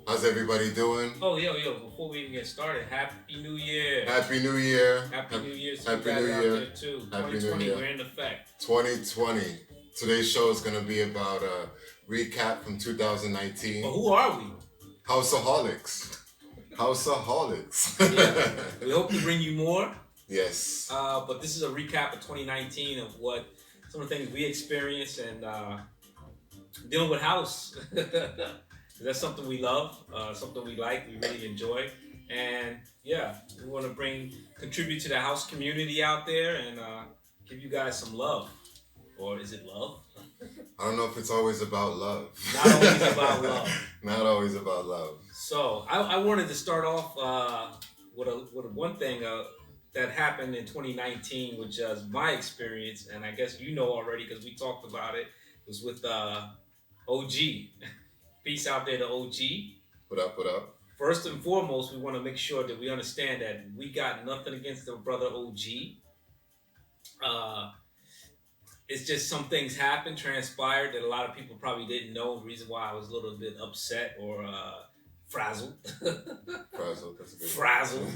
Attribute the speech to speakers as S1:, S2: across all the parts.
S1: How's everybody doing?
S2: Oh, yo, before we even get started, Happy New Year.
S1: Happy New Year.
S2: Happy New Year to you
S1: Happy
S2: guys
S1: New
S2: out
S1: Year.
S2: there too.
S1: Happy New
S2: 2020,
S1: Year.
S2: we're in effect.
S1: 2020. Today's show is going to be about a recap from
S2: But
S1: 2019.
S2: who are we?
S1: HOUSEaHOLICS. HOUSEaHOLICS.
S2: Yeah, we hope to bring you more.
S1: Yes.
S2: But this is a recap of 2019 of what some of the things we experienced and dealing with house. That's something we love, something we like, we really enjoy. And yeah, we want to contribute to the house community out there and give you guys some love. Or is it love?
S1: I don't know if it's always about love.
S2: Not always about love.
S1: Not always about love.
S2: So I wanted to start off with one thing that happened in 2019, which was my experience, and I guess you know already because we talked about it. It was with OG. Peace out there to OG.
S1: What up, what up?
S2: First and foremost, we want to make sure that we understand that we got nothing against the brother OG. It's just some things happened, transpired that a lot of people probably didn't know. The reason why I was a little bit upset or frazzled.
S1: Frazzled, that's a good
S2: frazzled.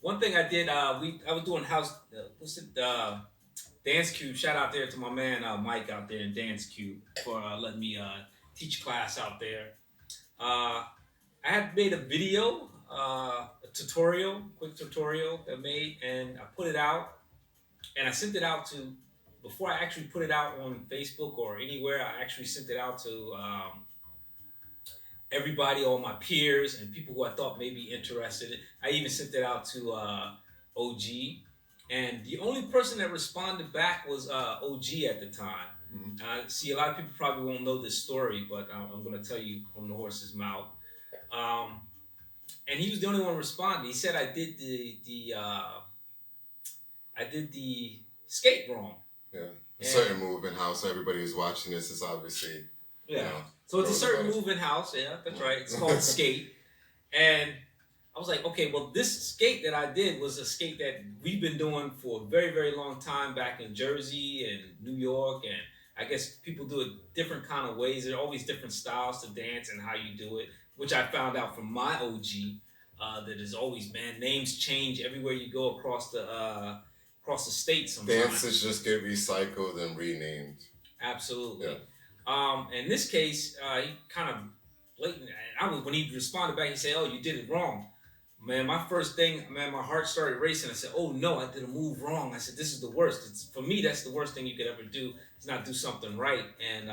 S2: One thing I did, I was doing Dance Cube. Shout out there to my man Mike out there in Dance Cube for letting me teach class out there. I had made a video, a quick tutorial that I made, and I put it out. And I sent it out to, before I actually put it out on Facebook or anywhere, I actually sent it out to everybody, all my peers and people who I thought may be interested. I even sent it out to OG. And the only person that responded back was OG at the time.
S1: Mm-hmm.
S2: See, a lot of people probably won't know this story, but I'm going to tell you from the horse's mouth. And he was the only one responding. He said I did the skate wrong.
S1: Yeah. A certain move in house. Everybody who's watching this is obviously,
S2: yeah.
S1: You know,
S2: so it's a certain move in house. Yeah, that's right. It's called skate. And I was like, okay, well, this skate that I did was a skate that we've been doing for a very, very long time back in Jersey and New York. And I guess people do it different kind of ways. There are always different styles to dance and how you do it, which I found out from my OG. That is always, man, names change everywhere you go across the state sometimes.
S1: Dances just get recycled and renamed.
S2: Absolutely. Yeah. In this case, he kind of blatant. When he responded back, he said, "Oh, you did it wrong." Man, my first thing, man, my heart started racing. I said, "Oh no, I did a move wrong." I said, "This is the worst. For me, that's the worst thing you could ever do. Is not do something right and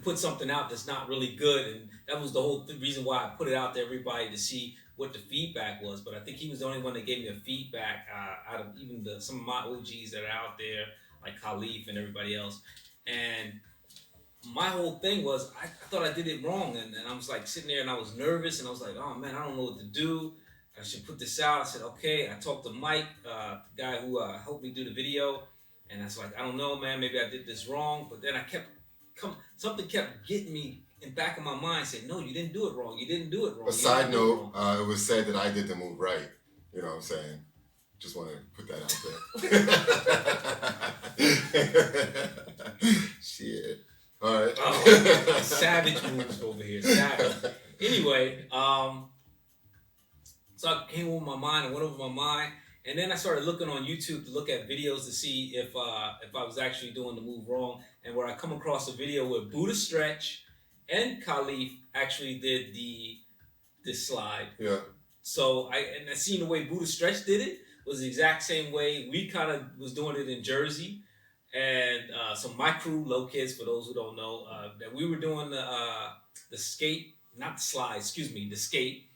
S2: put something out that's not really good." And that was the whole reason why I put it out to everybody to see what the feedback was. But I think he was the only one that gave me a feedback out of even some of my OGs that are out there, like Khalif and everybody else. And my whole thing was, I thought I did it wrong. And I was like sitting there and I was nervous and I was like, oh man, I don't know what to do. I should put this out. I said, okay. I talked to Mike, the guy who helped me do the video. And I was like, I don't know, man, maybe I did this wrong. But then something kept getting me in back of my mind, saying, no, you didn't do it wrong. You didn't do it wrong.
S1: A side note, it was said that I did the move right. You know what I'm saying? Just want to put that out there. Shit. All right.
S2: Oh, savage moves over here. Savage. Anyway, so I came over my mind and went over my mind. And then I started looking on YouTube to look at videos to see if I was actually doing the move wrong. And where I come across a video where Buddha Stretch and Khalif actually did the slide.
S1: Yeah.
S2: So I seen the way Buddha Stretch did it was the exact same way we kind of was doing it in Jersey. And so my crew, Low Kids, for those who don't know, that we were doing the skate, not the slide, excuse me, the skate.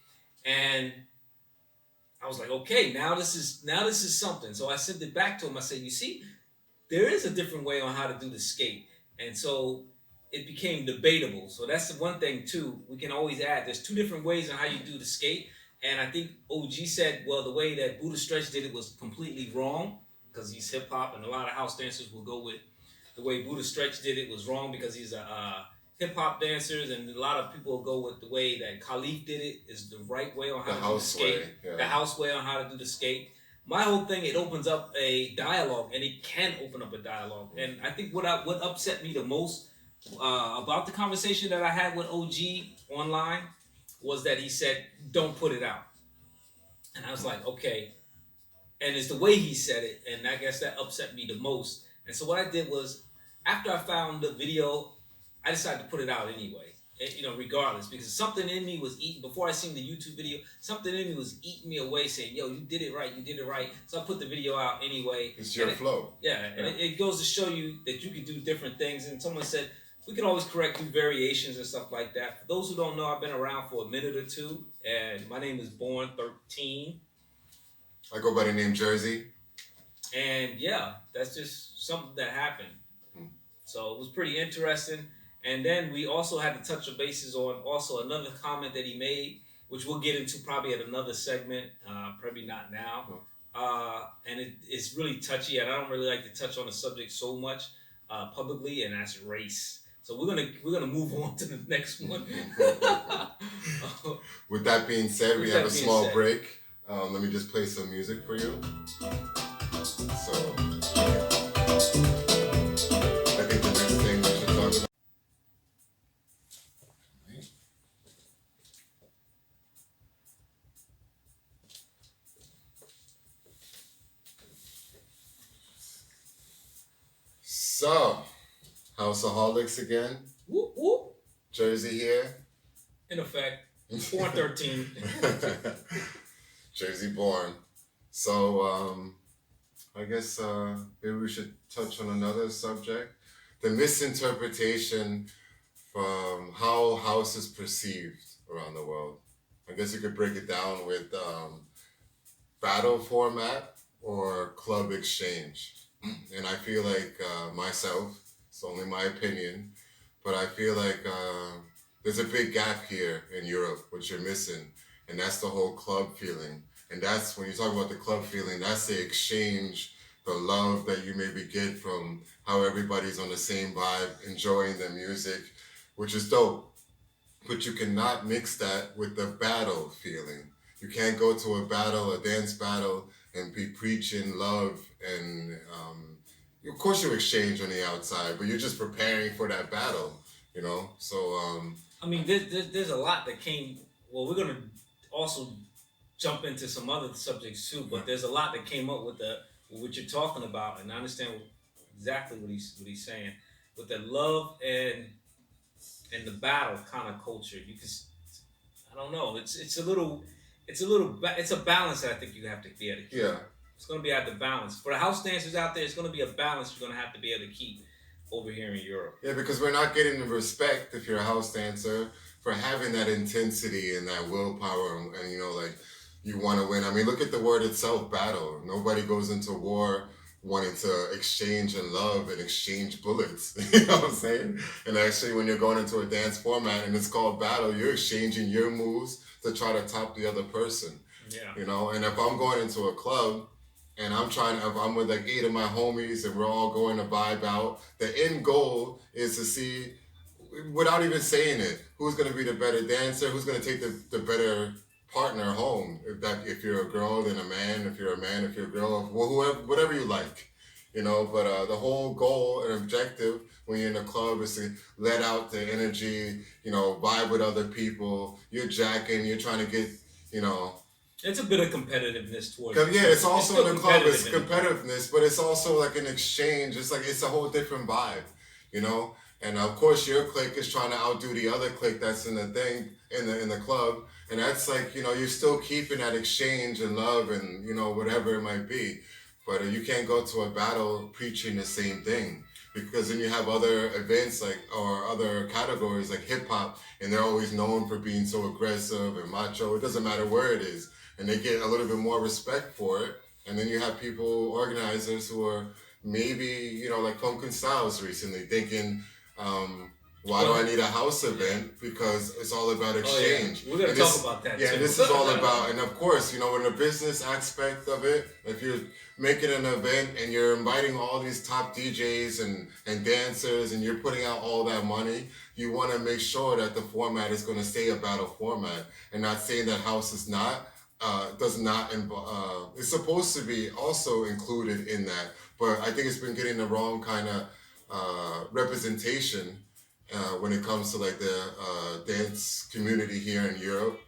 S2: And I was like, okay, now this is something. So I sent it back to him. I said, you see, there is a different way on how to do the skate. And so it became debatable. So that's the one thing too. We can always add, there's two different ways on how you do the skate. And I think OG said, well, the way that Buddha Stretch did it was completely wrong because he's hip hop, and a lot of house dancers will go with the way Buddha Stretch did it was wrong because he's a hip hop dancers, and a lot of people will go with the way that Khalif did it is the right way on how to do the skate.
S1: Yeah.
S2: The house way on how to do the skate. My whole thing, it opens up a dialogue, and it can open up a dialogue. And I think what upset me the most about the conversation that I had with OG online was that he said, "Don't put it out," and I was like, "Okay." And it's the way he said it, and I guess that upset me the most. And so what I did was, after I found the video, I decided to put it out anyway. Regardless, because something in me was eating. Before I seen the YouTube video, something in me was eating me away, saying, "Yo, you did it right. You did it right." So I put the video out anyway.
S1: It's your flow.
S2: Yeah, and it goes to show you that you can do different things. And someone said we can always correct through variations and stuff like that. For those who don't know, I've been around for a minute or two, and my name is Born13.
S1: I go by the name Jersey.
S2: And yeah, that's just something that happened.
S1: Hmm.
S2: So it was pretty interesting. And then we also had to touch the bases on also another comment that he made, which we'll get into probably at another segment, probably not now. And it's really touchy, and I don't really like to touch on the subject so much publicly, and that's race. So we're gonna move on to the next one.
S1: With that being said, we have a small break. Let me just play some music for you. So, I think the next thing we should talk about. So, HOUSEaHOLICS again.
S2: Whoop, whoop.
S1: Jersey here.
S2: In effect, Born13.
S1: Jersey born. So, I guess maybe we should touch on another subject. The misinterpretation from how house is perceived around the world. I guess you could break it down with battle format or club exchange. And I feel like myself, it's only my opinion, but I feel like there's a big gap here in Europe, which you're missing, and that's the whole club feeling. And that's when you talk about the club feeling, that's the exchange, the love that you maybe get from how everybody's on the same vibe, enjoying the music, which is dope. But you cannot mix that with the battle feeling. You can't go to a battle, a dance battle, and be preaching love and of course you exchange on the outside, but you're just preparing for that battle, you know. So
S2: I mean, there's a lot that came. Well, we're gonna also jump into some other subjects too, but there's a lot that came up with what you're talking about, and I understand exactly what he's saying with the love and the battle kind of culture. You can, I don't know, it's a balance that I think you have to be able to keep.
S1: yeah,
S2: It's going to be at the balance. For the house dancers out there, it's going to be a balance you're going to have to be able to keep over here in Europe.
S1: yeah, because we're not getting the respect if you're a house dancer for having that intensity and that willpower, and you know, like you want to win. I mean, look at the word itself, battle. Nobody goes into war wanting to exchange and love and exchange bullets. You know what I'm saying? And actually, when you're going into a dance format and it's called battle, you're exchanging your moves to try to top the other person.
S2: Yeah.
S1: You know, and if I'm going into a club and if I'm with like 8 of my homies and we're all going to vibe out, the end goal is to see, without even saying it, who's going to be the better dancer, who's going to take the better partner home. If you're a girl, then a man. If you're a man, if you're a girl, whoever, whatever you like, you know. But the whole goal and objective when you're in a club is to let out the energy, you know, vibe with other people. You're jacking, you're trying to get, you know.
S2: It's a bit of competitiveness towards it.
S1: Yeah, it's also in the club, it's
S2: competitive
S1: competitiveness, but it's also like an exchange. It's like, it's a whole different vibe, you know. And of course, your clique is trying to outdo the other clique that's in the thing in the club, and that's like, you know, you're still keeping that exchange and love and, you know, whatever it might be. But you can't go to a battle preaching the same thing, because then you have other events like, or other categories like hip hop, and they're always known for being so aggressive and macho. It doesn't matter where it is, and they get a little bit more respect for it. And then you have people, organizers, who are maybe, you know, like Funk and Styles recently thinking, why do I need a house event? Because it's all about exchange.
S2: Oh, yeah. We're going to talk about that,
S1: yeah,
S2: too.
S1: This is all about, and of course, you know, in the business aspect of it, if you're making an event and you're inviting all these top DJs and dancers and you're putting out all that money, you want to make sure that the format is going to stay a battle format, and not saying that house is not, does not involve, it's supposed to be also included in that, but I think it's been getting the wrong kind of representation, when it comes to like the dance community here in Europe,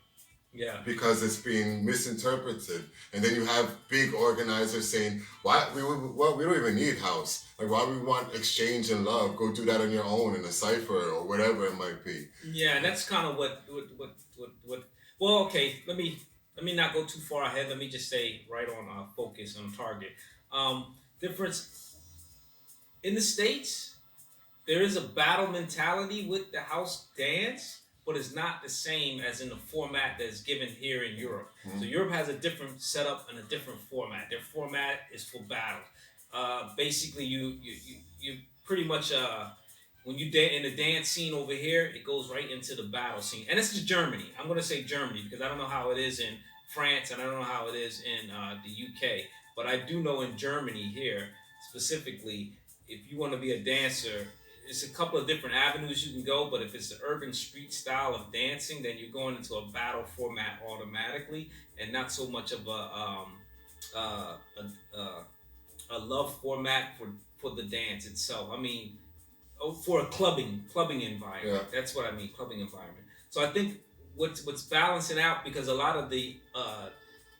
S2: Yeah.
S1: because it's being misinterpreted. And then you have big organizers saying, "Why we don't even need house. Like, why we want exchange and love? Go do that on your own in a cipher or whatever it might be."
S2: Yeah, and that's kind of what. Well, okay. Let me not go too far ahead. Let me just say right on focus on target. Difference in the states. There is a battle mentality with the house dance, but it's not the same as in the format that's given here in Europe.
S1: Mm-hmm.
S2: So Europe has a different setup and a different format. Their format is for battles. Basically, you pretty much when you in the dance scene over here, it goes right into the battle scene, and this is Germany. I'm gonna say Germany because I don't know how it is in France and I don't know how it is in the UK, but I do know in Germany here specifically, if you want to be a dancer, it's a couple of different avenues you can go, but if it's the urban street style of dancing, then you're going into a battle format automatically, and not so much of uh, a love format for the dance itself. I mean, for a clubbing environment.
S1: Yeah.
S2: That's what I mean, clubbing environment. So I think what's balancing out, because a lot of the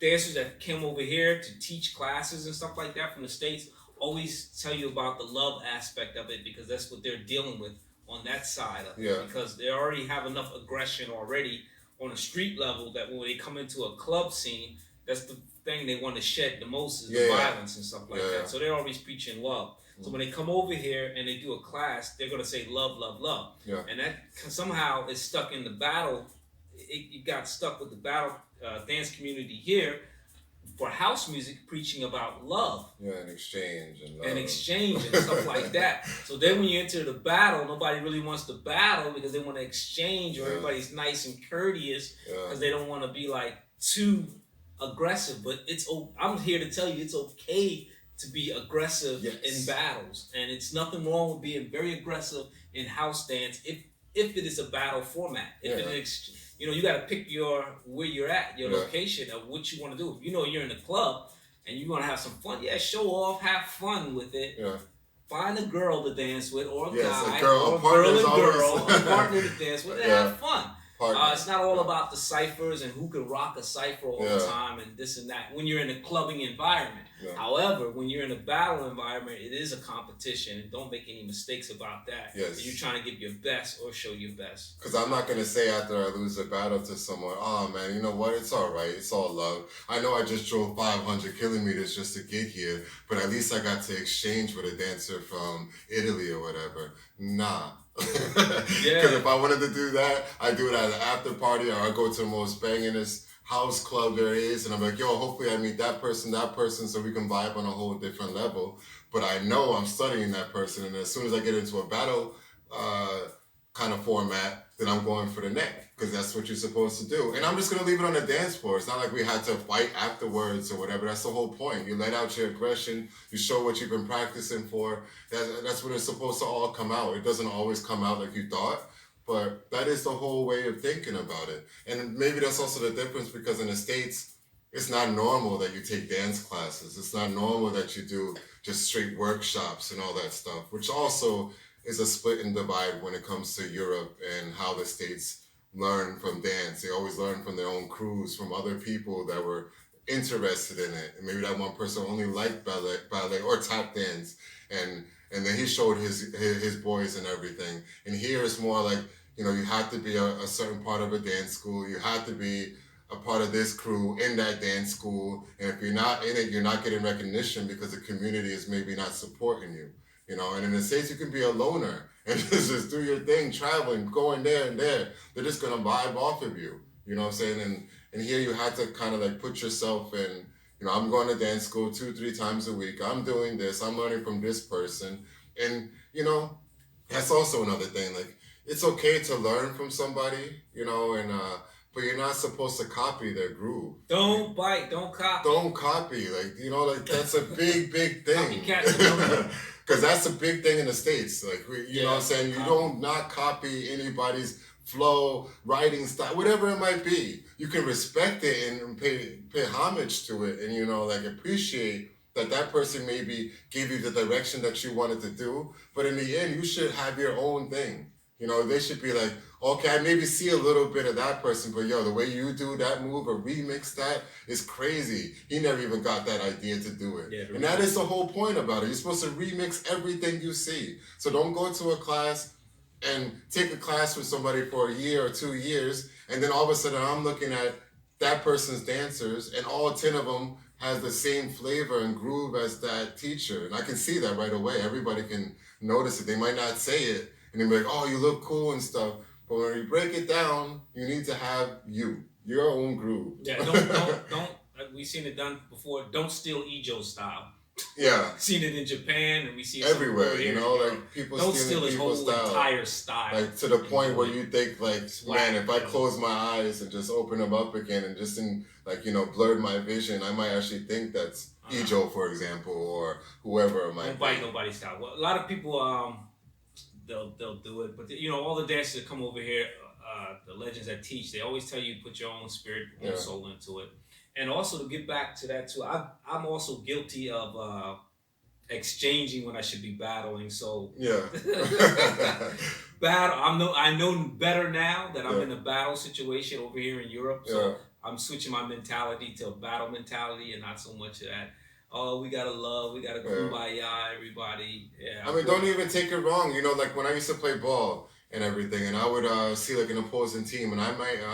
S2: dancers that came over here to teach classes and stuff like that from the States always tell you about the love aspect of it, because that's what they're dealing with on that side of it.
S1: Yeah.
S2: Because they already have enough aggression already on a street level that when they come into a club scene, that's the thing they want to shed the most is the violence and stuff like that. So they're always preaching love. So when they come over here and they do a class, they're gonna say love, love, love.
S1: Yeah.
S2: And that somehow is stuck in the battle. It got stuck with the battle dance community here for house music, preaching about love.
S1: Yeah, and exchange and love.
S2: And exchange and stuff like that. So then when you enter the battle, nobody really wants to battle because they want to exchange, or everybody's nice and courteous because they don't want to be like too aggressive. But I'm here to tell you it's okay to be aggressive in battles, and it's nothing wrong with being very aggressive in house dance if it is a battle format. If it is, you got to pick where you're at, your location of what you want to do. If you're in a club and you're gonna have some fun, show off, have fun with it.
S1: Yeah.
S2: Find a girl to dance with, or a guy,
S1: a girl
S2: and girl,
S1: always.
S2: a partner to dance with, and have fun. It's not all
S1: Yeah.
S2: about the ciphers and who can rock a cipher all the time and this and that when you're in a clubbing environment.
S1: Yeah.
S2: However, when you're in a battle environment, it is a competition, and don't make any mistakes about that.
S1: Yes.
S2: You're trying to give your best or show your best.
S1: Because I'm not going to say after I lose a battle to someone, "Oh man, you know what, it's all right, it's all love. I know I just drove 500 kilometers just to get here, but at least I got to exchange with a dancer from Italy or whatever." Nah. Because if I wanted to do that, I do it at an after party, or I go to the most bangingest house club there is, and I'm like, "Yo, hopefully I meet that person, so we can vibe on a whole different level." But I know I'm studying that person, and as soon as I get into a battle kind of format, then I'm going for the neck, because that's what you're supposed to do. And I'm just going to leave it on the dance floor. It's not like we had to fight afterwards or whatever. That's the whole point. You let out your aggression. You show what you've been practicing for. That's when it's supposed to all come out. It doesn't always come out like you thought, but that is the whole way of thinking about it. And maybe that's also the difference, because in the States, it's not normal that you take dance classes. It's not normal that you do just straight workshops and all that stuff, which also is a split and divide when it comes to Europe and how the States learn from dance. They always learn from their own crews, from other people that were interested in it. And maybe that one person only liked ballet or tap dance, and then he showed his boys and everything. And here it's more like, you have to be a certain part of a dance school. You have to be a part of this crew in that dance school. And if you're not in it, you're not getting recognition because the community is maybe not supporting you. And in the States, you can be a loner and just do your thing, traveling, going there and there. They're just going to vibe off of you. You know what I'm saying? And here you have to kind of like put yourself in, I'm going to dance school 2-3 times a week. I'm doing this. I'm learning from this person. And, that's also another thing. Like, it's okay to learn from somebody, but you're not supposed to copy their groove.
S2: Don't bite, don't copy.
S1: Don't copy. Like, that's a big, big thing.
S2: Copycats.
S1: Because that's a big thing in the States. Like, you know what I'm saying? You don't not copy anybody's flow, writing style, whatever it might be. You can respect it and pay homage to it, and, appreciate that person maybe gave you the direction that you wanted to do. But in the end, you should have your own thing. You know, they should be like, okay, I maybe see a little bit of that person, but yo, the way you do that move or remix that is crazy. He never even got that idea to do it.
S2: Yeah,
S1: and that is the whole point about it. You're supposed to remix everything you see. So don't go to a class and take a class with somebody for a year or 2 years, and then all of a sudden I'm looking at that person's dancers, and all 10 of them has the same flavor and groove as that teacher. And I can see that right away. Everybody can notice it. They might not say it, and they're like, oh, you look cool and stuff. But when you break it down, you need to have your own groove.
S2: Yeah, don't. We've seen it done before. Don't steal Ijo's style.
S1: Yeah.
S2: Seen it in Japan, and we see it
S1: everywhere. You know, like people
S2: don't steal his whole
S1: style.
S2: Entire style.
S1: Like to the point where you think, like, man, if I close my eyes and just open them up again and just blurred my vision, I might actually think that's Ijo, for example, or whoever it might
S2: don't bite nobody's style. Well, a lot of people they'll do it, but all the dancers that come over here, the legends that teach, they always tell you put your own spirit, your own soul into it. And also to get back to that too, I'm also guilty of exchanging when I should be battling. So battle. I know better now that I'm in a battle situation over here in Europe. So I'm switching my mentality to a battle mentality and not so much of that. Oh, we gotta love, we gotta kumbaya, everybody. Yeah.
S1: I mean, don't even take it wrong. Like when I used to play ball and everything, and I would see like an opposing team, and I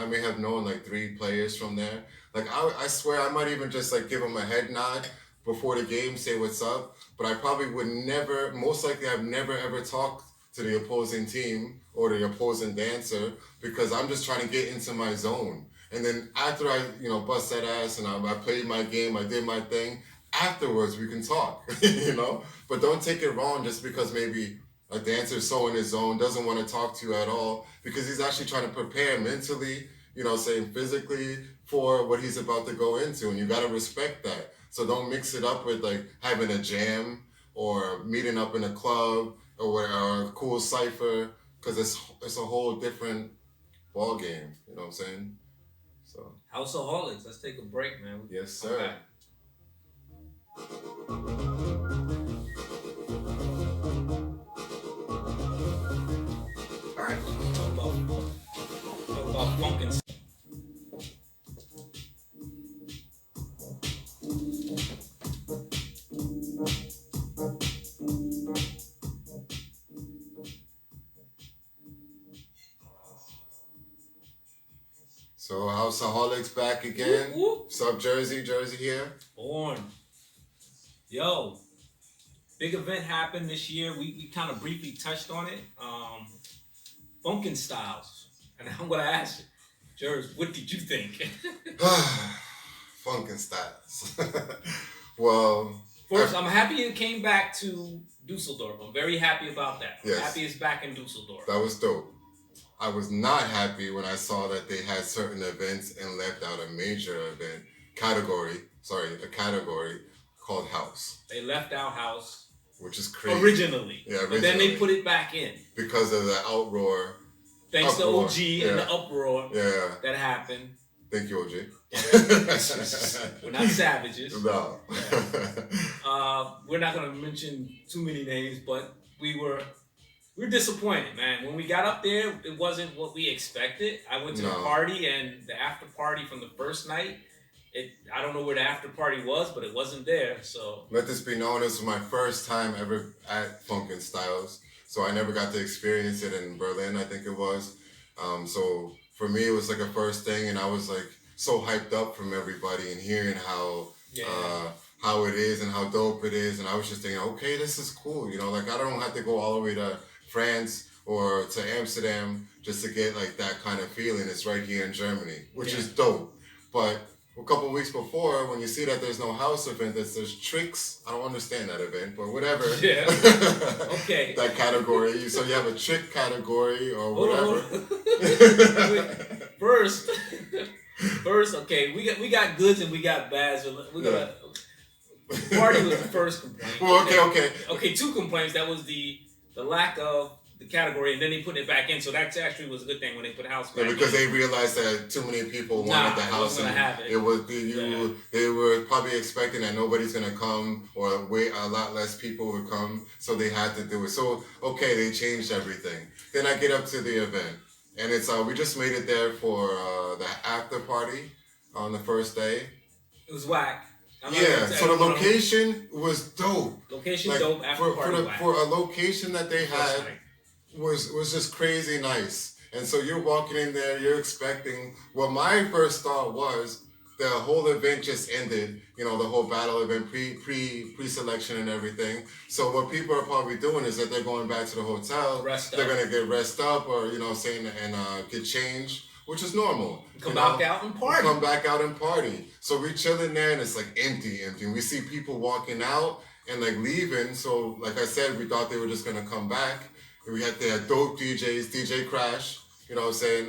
S1: may have known like 3 players from there. Like I swear I might even just like give them a head nod before the game, say what's up. But I probably would never, most likely I've never ever talked to the opposing team or the opposing dancer because I'm just trying to get into my zone. And then after I, bust that ass and I played my game, I did my thing, afterwards we can talk, But don't take it wrong just because maybe a dancer's so in his zone, doesn't want to talk to you at all because he's actually trying to prepare mentally, saying physically for what he's about to go into. And you got to respect that. So don't mix it up with like having a jam or meeting up in a club or a cool cypher because it's a whole different ball game. You know what I'm saying? So
S2: HOUSEaHOLICS, let's take a break, man.
S1: Yes, sir.
S2: All right, talk about funk and
S1: So HOUSEaHOLICS back again. What's up, Jersey here.
S2: Born. Yo, big event happened this year. We kind of briefly touched on it. Funkin' Styles. And I'm going to ask you, JERZ, what did you think?
S1: Funkin' Styles. Well,
S2: first, I'm happy it came back to Dusseldorf. I'm very happy about that.
S1: Yes.
S2: I'm happy it's back in Dusseldorf.
S1: That was dope. I was not happy when I saw that they had certain events and left out a major event category called House.
S2: They left out House.
S1: Which is crazy.
S2: Originally.
S1: Yeah,
S2: But then they put it back in.
S1: Because of the outroar.
S2: Thanks to OG and the uproar that happened.
S1: Thank you, OG.
S2: We're not savages.
S1: No.
S2: We're not going to mention too many names, but we're disappointed, man. When we got up there, it wasn't what we expected. I went to the party and the after party from the first night. I don't know where the after party was, but it wasn't there. So
S1: let this be known, this was my first time ever at Funkin' Styles. So I never got to experience it in Berlin, I think it was. So for me, it was like a first thing, and I was like so hyped up from everybody and hearing how it is and how dope it is. And I was just thinking, okay, this is cool. Like I don't have to go all the way to France or to Amsterdam just to get like that kind of feeling. It's right here in Germany, which is dope. But a couple of weeks before, when you see that there's no house event, there's tricks. I don't understand that event, but whatever.
S2: Yeah. Okay.
S1: That category. So you have a trick category or whatever.
S2: First, okay, we got goods and we got bads. We're gonna. Party was the first complaint.
S1: Well, okay.
S2: Okay, 2 complaints. That was the lack of the category, and then they put it back in. So that actually was a good thing when they put house back
S1: because
S2: in.
S1: they realized that too many people wanted the house,
S2: wasn't
S1: and
S2: gonna have it.
S1: it was they were probably expecting that nobody's gonna come, or a lot less people would come, so they had to do it. So okay, they changed everything. Then I get up to the event, and it's we just made it there for the after party on the first day.
S2: It was whack.
S1: So the location was dope.
S2: Location dope. After party whack.
S1: For a location that they had was just crazy nice. And so you're walking in there, you're expecting. Well, my first thought was the whole event just ended. You know, the whole battle event, pre-selection and everything. So what people are probably doing is that they're going back to the hotel. They're gonna get rest up, or get changed, which is normal.
S2: Come back out and party.
S1: Come back out and party. So we chilling there, and it's like empty. And we see people walking out and like leaving. So like I said, we thought they were just gonna come back. They had dope DJs, DJ Crash. You know what I'm saying?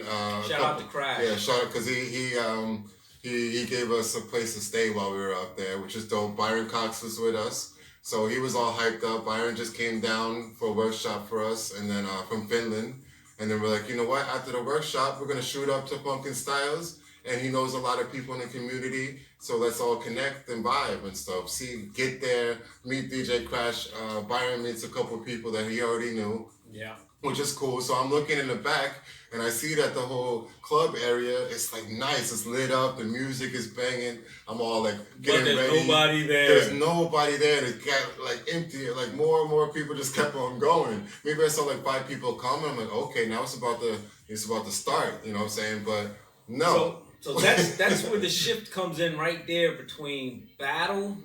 S2: Shout out to Crash.
S1: Yeah, shout out, because he gave us a place to stay while we were up there, which is dope. Byron Cox was with us, so he was all hyped up. Byron just came down for a workshop for us, and then from Finland. And then we're like, you know what? After the workshop, we're gonna shoot up to Funkin' Styles, and he knows a lot of people in the community, so let's all connect and vibe and stuff. Get there, meet DJ Crash. Byron meets a couple of people that he already knew.
S2: Yeah.
S1: Which is cool. So I'm looking in the back, and I see that the whole club area is like nice. It's lit up. The music is banging. I'm all like getting ready.
S2: There's nobody there.
S1: There's nobody there. It got like empty. Like more and more people just kept on going. Maybe I saw like 5 people come. I'm like, okay, now it's about to start. You know what I'm saying? But no.
S2: So that's where the shift comes in right there between battle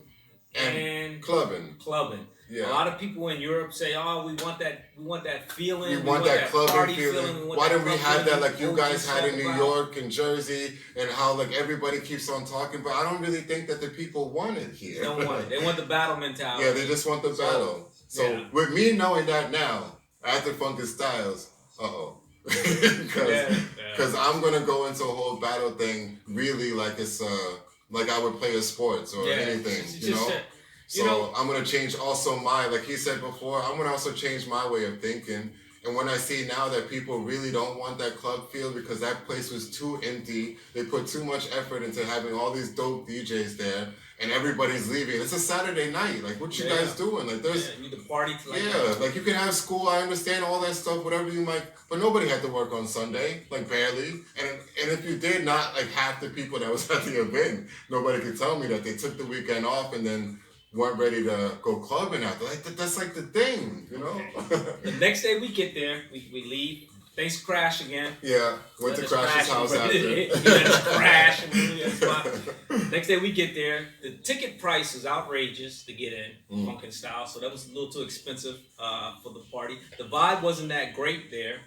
S2: and
S1: clubbing.
S2: Yeah. A lot of people in Europe say, "Oh, we want that feeling.
S1: We want that clubbing
S2: feeling.
S1: Why don't we have that like you guys had in New York and Jersey, and how like everybody keeps on talking?" But I don't really think that the people want it here.
S2: They don't want it. They want the battle mentality.
S1: Yeah, they just want the battle. So with me knowing that now, after Funkin' Styles, because I'm gonna go into a whole battle thing really like it's like I would play a sports or anything, you know. So I'm going to change also like he said before, I'm going to also change my way of thinking. And when I see now that people really don't want that club feel because that place was too empty, they put too much effort into having all these dope DJs there, and everybody's leaving. It's a Saturday night. Like, what you guys doing? Like, there's...
S2: you need to party.
S1: Like you can have school, I understand all that stuff, whatever you might... But nobody had to work on Sunday, like barely. And if you did, not like half the people that was at the event, nobody could tell me that they took the weekend off and then weren't ready to go clubbing out. Like that's like the thing, you know.
S2: The next day we get there, we leave. Thanks to Crash again.
S1: Yeah, went to Crash's house after.
S2: Crash. Next day we get there. The ticket price was outrageous to get in, Funkin' Style, so that was a little too expensive for the party. The vibe wasn't that great there,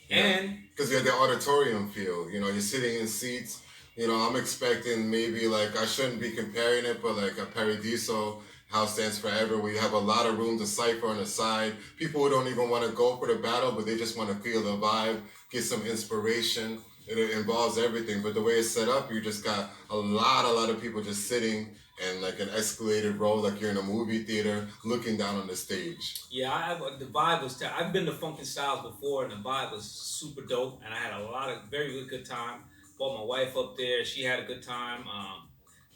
S2: and
S1: because you had the auditorium feel. You know, you're sitting in seats. You know, I'm expecting maybe like, I shouldn't be comparing it, but like a Paradiso, House Dance Forever, where you have a lot of room to cipher on the side. People who don't even want to go for the battle, but they just want to feel the vibe, get some inspiration. It involves everything. But the way it's set up, you just got a lot of people just sitting and like an escalated row, like you're in a movie theater looking down on the stage.
S2: Yeah, the vibe was I've been to Funkin' Styles before, and the vibe was super dope, and I had a lot of very good time. Brought my wife up there. She had a good time.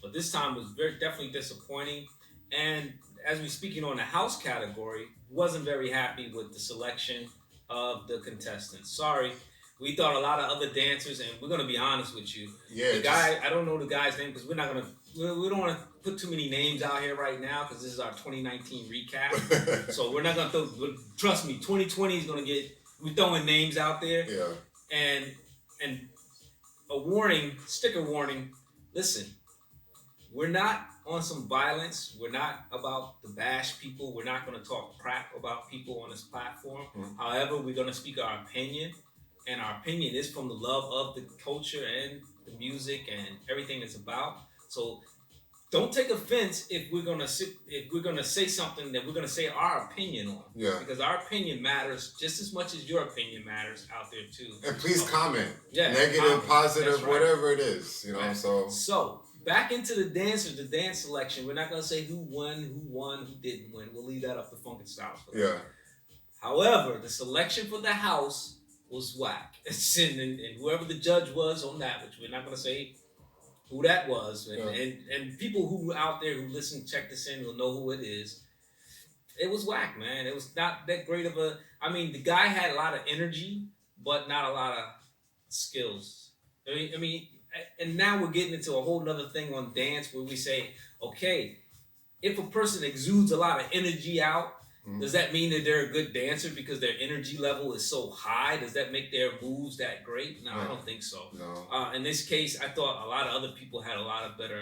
S2: But this time was definitely disappointing. And as we're speaking on the house category, wasn't very happy with the selection of the contestants. Sorry. We thought a lot of other dancers, and we're going to be honest with you.
S1: Yeah.
S2: The guy, I don't know the guy's name because we don't want to put too many names out here right now because this is our 2019 recap. So we're not going to trust me, 2020 is going to we're throwing names out there.
S1: Yeah.
S2: And a warning, sticker warning, listen, we're not on some violence. We're not about to bash people. We're not going to talk crap about people on this platform. Mm-hmm. However, we're going to speak our opinion, and our opinion is from the love of the culture and the music and everything it's about. So don't take offense if we're going to say something that we're going to say our opinion on.
S1: Yeah.
S2: Because our opinion matters just as much as your opinion matters out there too.
S1: And please comment.
S2: Yeah.
S1: Negative, positive, whatever it is, you know. Right.
S2: So back into the dancers, the dance selection. We're not going to say who won, who didn't win. We'll leave that up to Funkin' Styles.
S1: Yeah.
S2: However, the selection for the house was whack. And whoever the judge was on that, which we're not going to say who that was, and people who out there who listen, check this in, will know who it is. It was whack, man. It was not that great of a. I mean, the guy had a lot of energy, but not a lot of skills. I mean, and now we're getting into a whole nother thing on dance where we say, okay, if a person exudes a lot of energy out, does that mean that they're a good dancer because their energy level is so high? Does that make their moves that great? No, I don't think so.
S1: No.
S2: In this case, I thought a lot of other people had a lot of better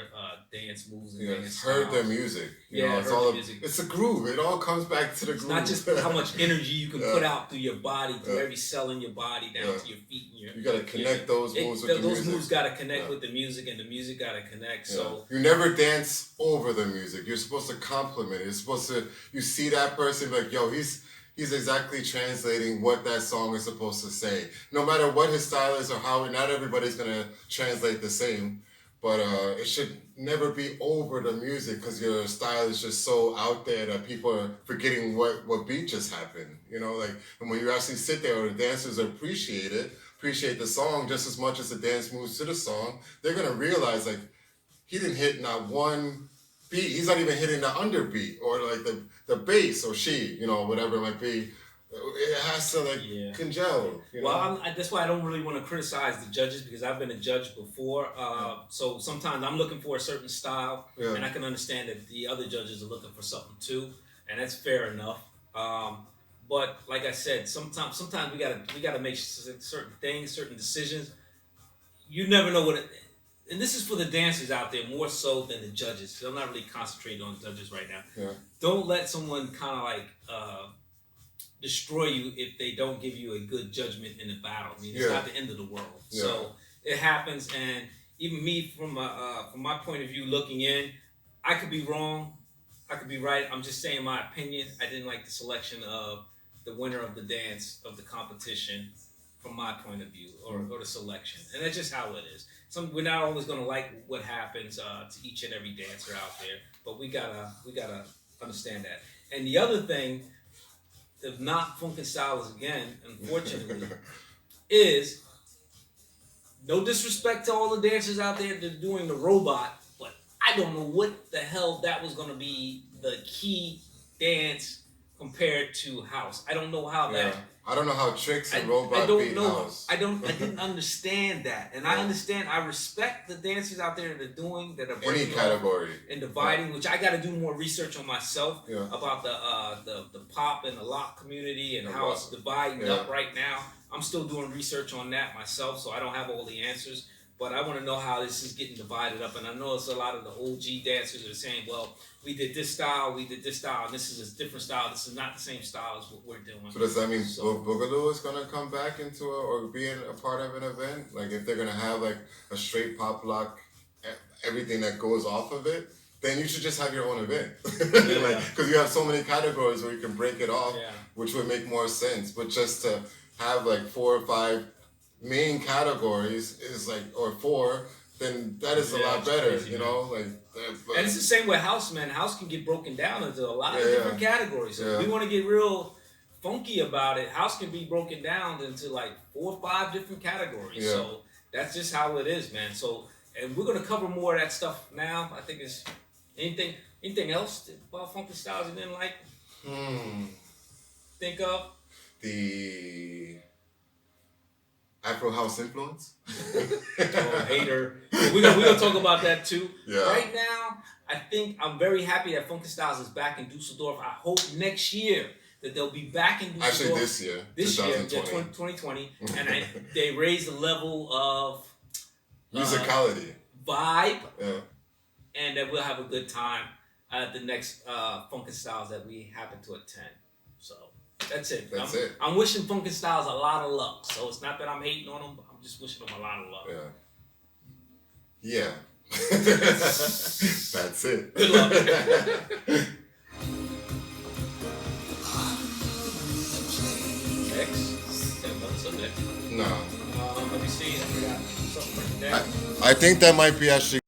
S2: dance moves. And dance
S1: heard
S2: styles.
S1: their music. It's all music. It's a groove. It all comes back to the groove.
S2: Not just how much energy you can put out through your body, through every cell in your body, down to your feet. And
S1: you got to connect those moves with the music.
S2: Those moves got to connect with the music, and the music got to connect. So
S1: you never dance over the music. You're supposed to complement it. You're supposed to. You see that person like, yo, he's exactly translating what that song is supposed to say. No matter what his style is or how, not everybody's gonna translate the same, but it should never be over the music because your style is just so out there that people are forgetting what beat just happened. And when you actually sit there, or the dancers appreciate the song just as much as the dance moves to the song, they're gonna realize like he didn't hit not one beat. He's not even hitting the underbeat or like the bass, or she, whatever it might be. It has to congeal.
S2: That's why I don't really want to criticize the judges, because I've been a judge before. So sometimes I'm looking for a certain style, and I can understand that the other judges are looking for something too, and that's fair enough. But like I said, sometimes we gotta make certain things, certain decisions. You never know what. And this is for the dancers out there more so than the judges. So I'm not really concentrating on judges right now.
S1: Yeah.
S2: Don't let someone kind of like destroy you if they don't give you a good judgment in the battle. I mean, it's not the end of the world. Yeah. So it happens, and even me from my point of view looking in, I could be wrong, I could be right. I'm just saying my opinion. I didn't like the selection of the winner of the dance of the competition from my point of view, or the selection, and that's just how it is. We're not always going to like what happens to each and every dancer out there, but we gotta understand that. And the other thing, of not funkin' styles again, unfortunately, is no disrespect to all the dancers out there that are doing the robot, but I don't know what the hell that was going to be the key dance compared to house. I don't know how that.
S1: I don't know how tricks and robot beat house.
S2: I didn't understand that, and I respect the dancers out there that are
S1: any category
S2: and dividing, which I got to do more research on myself about the pop and the lock community and how it's dividing up right now. I'm still doing research on that myself, so I don't have all the answers. But I want to know how this is getting divided up, and I know it's a lot of the OG dancers that are saying, "Well, we did this style, and this is a different style. This is not the same style as what we're doing."
S1: So does that mean Boogaloo is gonna come back into or be a part of an event? Like if they're gonna have like a straight pop lock, everything that goes off of it, then you should just have your own event. Because you have so many categories where you can break it off, which would make more sense. But just to have like 4 or 5 main categories is like, or 4, then that is a lot better, crazy,
S2: and it's the same with house, man. House can get broken down into a lot of different categories. So if we want to get real funky about it, house can be broken down into like 4 or 5 different categories. So that's just how it is, man. So, and we're gonna cover more of that stuff now. I think it's anything else about funky styles you didn't like? Think of
S1: the Afro house influence.
S2: Hater. We're gonna talk about that too.
S1: Yeah.
S2: Right now, I think I'm very happy that Funky Styles is back in Dusseldorf. I hope next year that they'll be back in Dusseldorf.
S1: Actually, this year,
S2: 2020, and they raise the level of
S1: musicality,
S2: vibe, and that we'll have a good time at the next Funky Styles that we happen to attend. So. That's it. I'm wishing Funkin' Styles a lot of luck. So it's not that I'm hating on them, but I'm just wishing them a lot of luck.
S1: Yeah. That's it.
S2: Good luck. Next. Another subject?
S1: No.
S2: Let me see. I got something written down.
S1: I think that might be actually.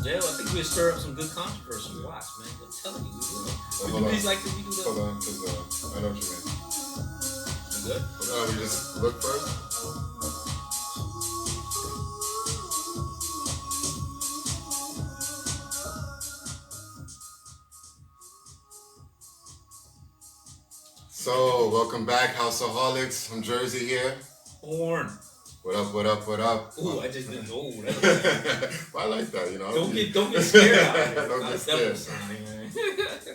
S2: Yeah, well, I think we'll stir up some good controversy. Watch, man. I'm telling you, we will.
S1: Hold
S2: Would you
S1: on.
S2: please like to redo that?
S1: Hold on, because I know what you mean.
S2: You good?
S1: We just look first. So, welcome back, HOUSEaHOLICS. I'm Jersey here.
S2: Born.
S1: What up, what up, what up?
S2: Ooh, I just didn't know.
S1: Well, I like that, you know.
S2: Don't get scared out of it.
S1: Don't get scared.
S2: Sign,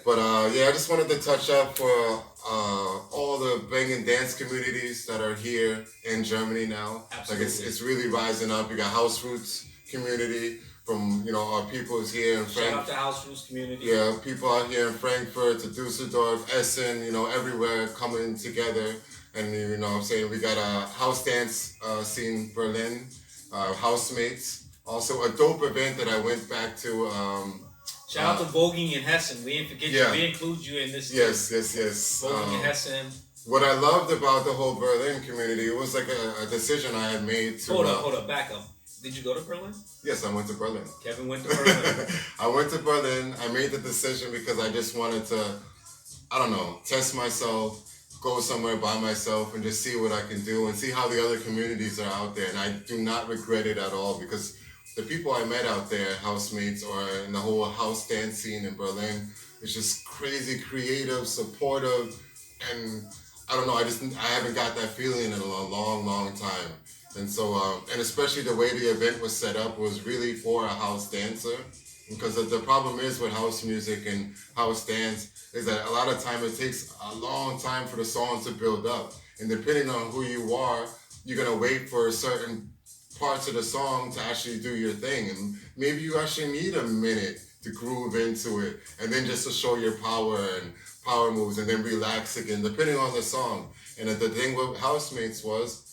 S1: But yeah, I just wanted to touch up for all the banging dance communities that are here in Germany now.
S2: Absolutely.
S1: Like it's really rising up. You got House Roots community from our peoples here in Frankfurt.
S2: Shout out to House Roots community.
S1: Yeah, people out here in Frankfurt, to Dusseldorf, Essen, everywhere coming together. And what I'm saying, we got a house dance scene Berlin, housemates. Also a dope event that I went back to.
S2: Shout out to Voguing in Hessen. We didn't forget you. We include you in this.
S1: Yes.
S2: Voguing in Hessen.
S1: What I loved about the whole Berlin community, it was like a decision I had made to...
S2: Hold up, back up. Did you go to Berlin?
S1: Yes, I went to Berlin.
S2: Kevin went to Berlin.
S1: I went to Berlin. I made the decision because I just wanted to, test myself, go somewhere by myself and just see what I can do and see how the other communities are out there. And I do not regret it at all because the people I met out there, housemates or in the whole house dance scene in Berlin, is just crazy creative, supportive, and I don't know, I haven't got that feeling in a long, long time. And so, and especially the way the event was set up was really for a house dancer. Because the problem is with house music and house dance is that a lot of time it takes a long time for the song to build up. And depending on who you are, you're going to wait for certain parts of the song to actually do your thing. And maybe you actually need a minute to groove into it and then just to show your power and power moves and then relax again, depending on the song. And the thing with housemates was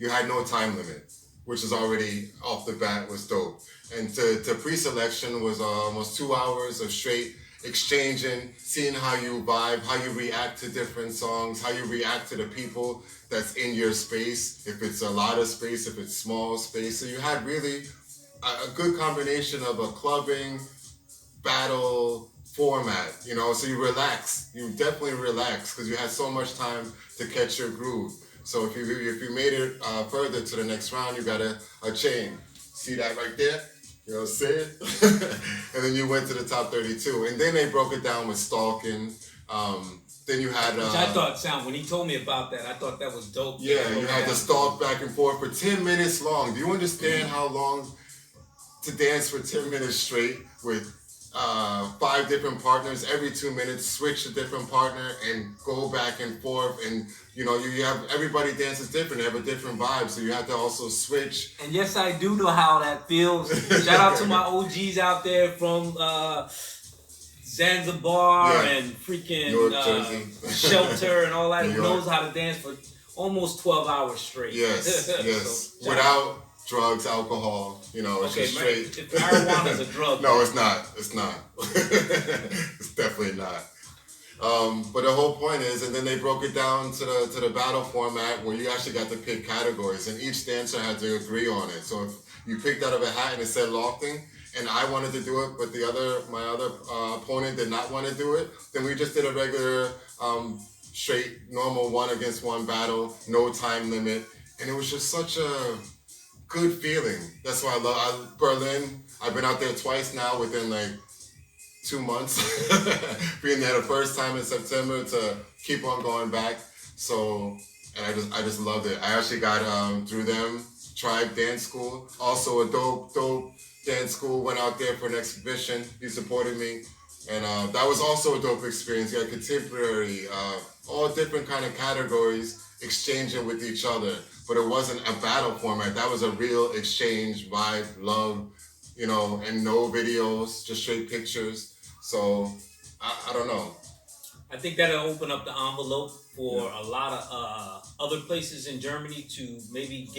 S1: you had no time limit, which is already off the bat was dope. And to pre-selection was almost 2 hours of straight exchanging, seeing how you vibe, how you react to different songs, how you react to the people that's in your space, if it's a lot of space, if it's small space. So you had really a good combination of a clubbing, battle format, so you relax. You definitely relax because you had so much time to catch your groove. So if you made it further to the next round, you got a chain. See that right there? You know what I'm saying? And then you went to the top 32. And then they broke it down with stalking. Then you had...
S2: Which I thought, when he told me about that, I thought that was dope.
S1: Yeah, you had to stalk back and forth for 10 minutes long. Do you understand how long to dance for 10 minutes straight with 5 different partners? Every 2 minutes, switch a different partner and go back and forth. And, you have everybody dances different. They have a different vibe. So you have to also switch.
S2: And yes, I do know how that feels. Shout out to my OGs out there from Zanzibar and freaking Shelter and all that. Who knows how to dance for almost 12 hours straight.
S1: Yes. So, without drugs, alcohol, it's just straight.
S2: If marijuana is a drug.
S1: No, it's not. It's not. It's definitely not. But the whole point is, and then they broke it down to the battle format where you actually got to pick categories, and each dancer had to agree on it. So if you picked out of a hat and it said lofting, and I wanted to do it, but my other opponent did not want to do it, then we just did a regular straight normal 1-against-1 battle, no time limit, and it was just such a good feeling. That's why I love Berlin. I've been out there twice now within like 2 months. Being there the first time in September to keep on going back. So, and I just loved it. I actually got through them Tribe Dance School, also a dope dance school. Went out there for an exhibition. He supported me, and that was also a dope experience. You had contemporary, all different kind of categories exchanging with each other. But it wasn't a battle format. That was a real exchange, vibe, love, and no videos, just straight pictures. So, I don't know.
S2: I think that'll open up the envelope for a lot of other places in Germany to maybe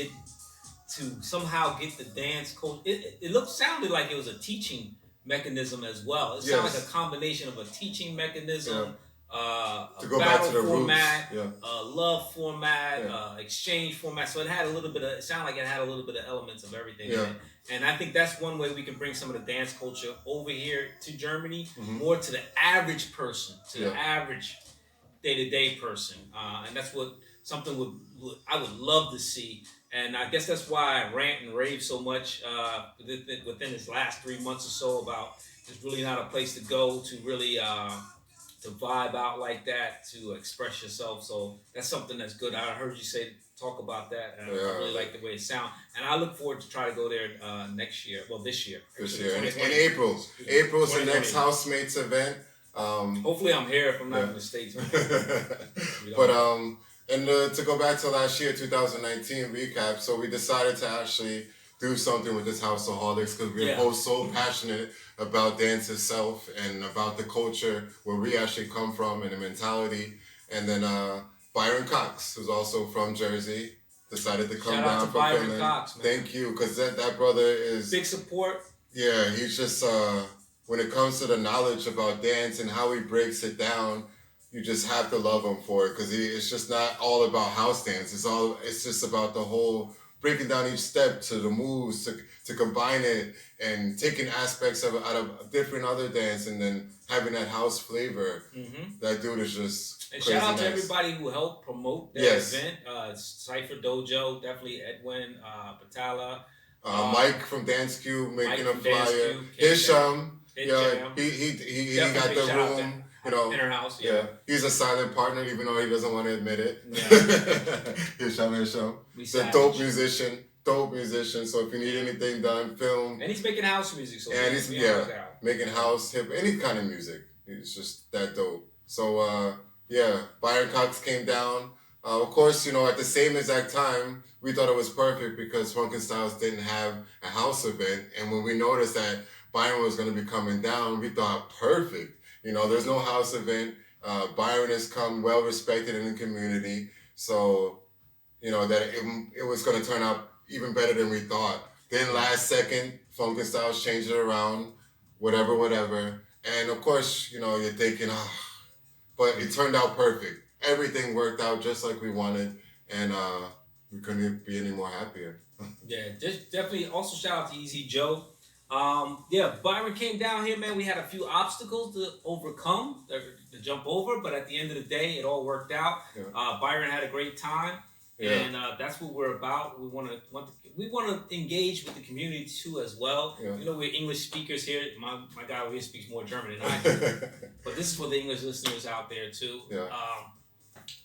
S2: somehow get the dance coach. It sounded like it was a teaching mechanism as well. It sounded like a combination of a teaching mechanism,
S1: To
S2: a
S1: go back
S2: battle
S1: to the
S2: format,
S1: roots. Yeah.
S2: a love format,
S1: Yeah.
S2: exchange format. So it had a little bit of. It sounded like it had a little bit of elements of everything in
S1: Yeah.
S2: it. And I think that's one way we can bring some of the dance culture over here to Germany,
S1: Mhm.
S2: more to the average person, to
S1: Yeah.
S2: the average day-to-day person, and that's what something I would love to see. And I guess that's why I rant and rave so much within this last 3 months or so about there's really not a place to go to really to vibe out like that, to express yourself. So that's something that's good. I heard you say talk about that, and I really like the way it sounds. And I look forward to try to go there next year. Well, this year.
S1: This
S2: actually,
S1: year in
S2: 2020.
S1: April. April's the
S2: 2020.
S1: next Housemates event.
S2: Hopefully, I'm here if I'm not in the States.
S1: But and to go back to last year, 2019 recap. So we decided to actually do something with this HOUSEaHOLICS because we're both so passionate about dance itself and about the culture where we actually come from and the mentality. And then Byron Cox, who's also from Jersey, decided to come down from
S2: Byron
S1: Finland.
S2: Cox, man.
S1: Thank you, because that brother is
S2: big support.
S1: Yeah, he's just when it comes to the knowledge about dance and how he breaks it down, you just have to love him for it because it's just not all about house dance. It's just about the whole breaking down each step to the moves to combine it and taking aspects of out of different other dance and then having that house flavor.
S2: Mm-hmm.
S1: That dude is just
S2: and
S1: crazy
S2: shout out to
S1: nice.
S2: Everybody who helped promote that event. Cypher Dojo, definitely Edwin, Patala.
S1: Mike from Dance Cube making a flyer.
S2: Hisham.
S1: He got the room.
S2: You know, in her house.
S1: Yeah, he's a silent partner, even though he doesn't want to admit it.
S2: Yeah.
S1: Hisham. He's a dope musician. So if you need anything done, film.
S2: And he's making house music. So
S1: and he's making house, hip, any kind of music. It's just that dope. So Byron Cox came down. Of course, at the same exact time, we thought it was perfect because Funkin' Styles didn't have a house event. And when we noticed that Byron was going to be coming down, we thought, perfect. There's no house event. Byron has come well respected in the community. So, that it was going to turn out even better than we thought. Then last second, Funkin' Styles changed it around, whatever. And of course, you're thinking, but it turned out perfect. Everything worked out just like we wanted, and we couldn't be any more happier.
S2: Yeah, just definitely. Also, shout out to Easy Joe. Byron came down here, man. We had a few obstacles to overcome, to jump over, but at the end of the day, it all worked out. Yeah. Byron had a great time, and that's what we're about. We want to engage with the community too as well. Yeah. We're English speakers here. My guy over here speaks more German than I do, but this is for the English listeners out there too.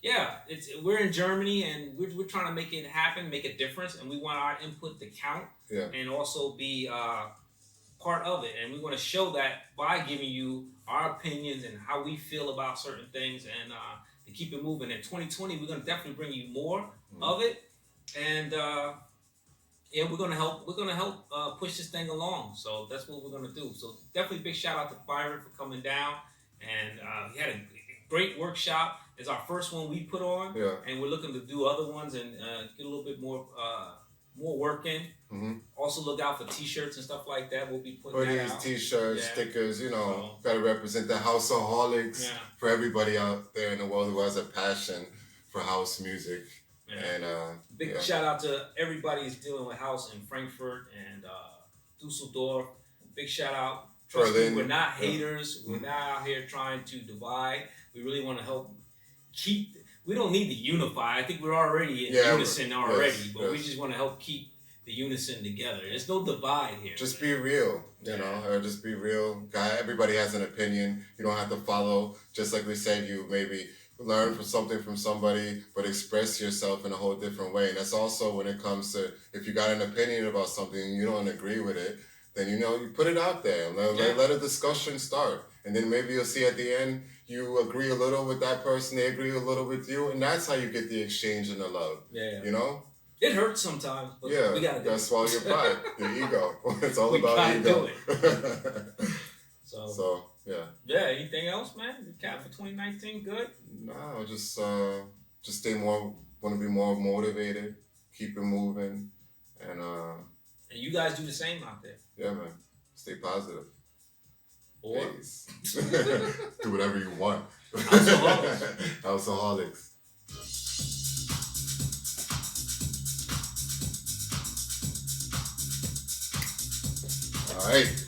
S2: Yeah. We're in Germany and we're trying to make it happen, make a difference, and we want our input to count and also be part of it. And we want to show that by giving you our opinions and how we feel about certain things and to keep it moving. In 2020, we're going to definitely bring you more of it, and we're going to help push this thing along. So that's what we're going to do. So definitely big shout out to Byron for coming down, and he had a great workshop. It's our first one we put on, and we're looking to do other ones and get a little bit more work in. Mm-hmm. Also look out for T-shirts and stuff like that. We'll be putting that out.
S1: T-shirts, stickers. Gotta represent the HOUSEaHOLICS for everybody out there in the world who has a passion for house music. And
S2: big shout out to everybody who's dealing with house in Frankfurt and Dusseldorf. Big shout out. Trust me, we're not haters. We're not out here trying to divide. We really want to help keep. We don't need to unify. I think we're already in unison already, but we just want to help keep the unison together. There's no divide here.
S1: Just be real, or just be real. Everybody has an opinion. You don't have to follow. Just like we said, you maybe learn from somebody, but express yourself in a whole different way. And that's also when it comes to, if you got an opinion about something and you don't agree with it, then you put it out there. Let a discussion start. And then maybe you'll see at the end, you agree a little with that person, they agree a little with you, and that's how you get the exchange and the love. Yeah.
S2: It hurts sometimes, but we gotta do it.
S1: Gotta swallow your pride, your ego. It's all about ego.
S2: Do it.
S1: So, yeah.
S2: Yeah, anything else, man? Recap for 2019, good?
S1: No, just want to be more motivated, keep it moving, and
S2: you guys do the same out there.
S1: Yeah, man. Stay positive.
S2: Or
S1: Peace. Do whatever you want.
S2: HOUSEaHOLIcs.
S1: HOUSEaHOLICs. All right.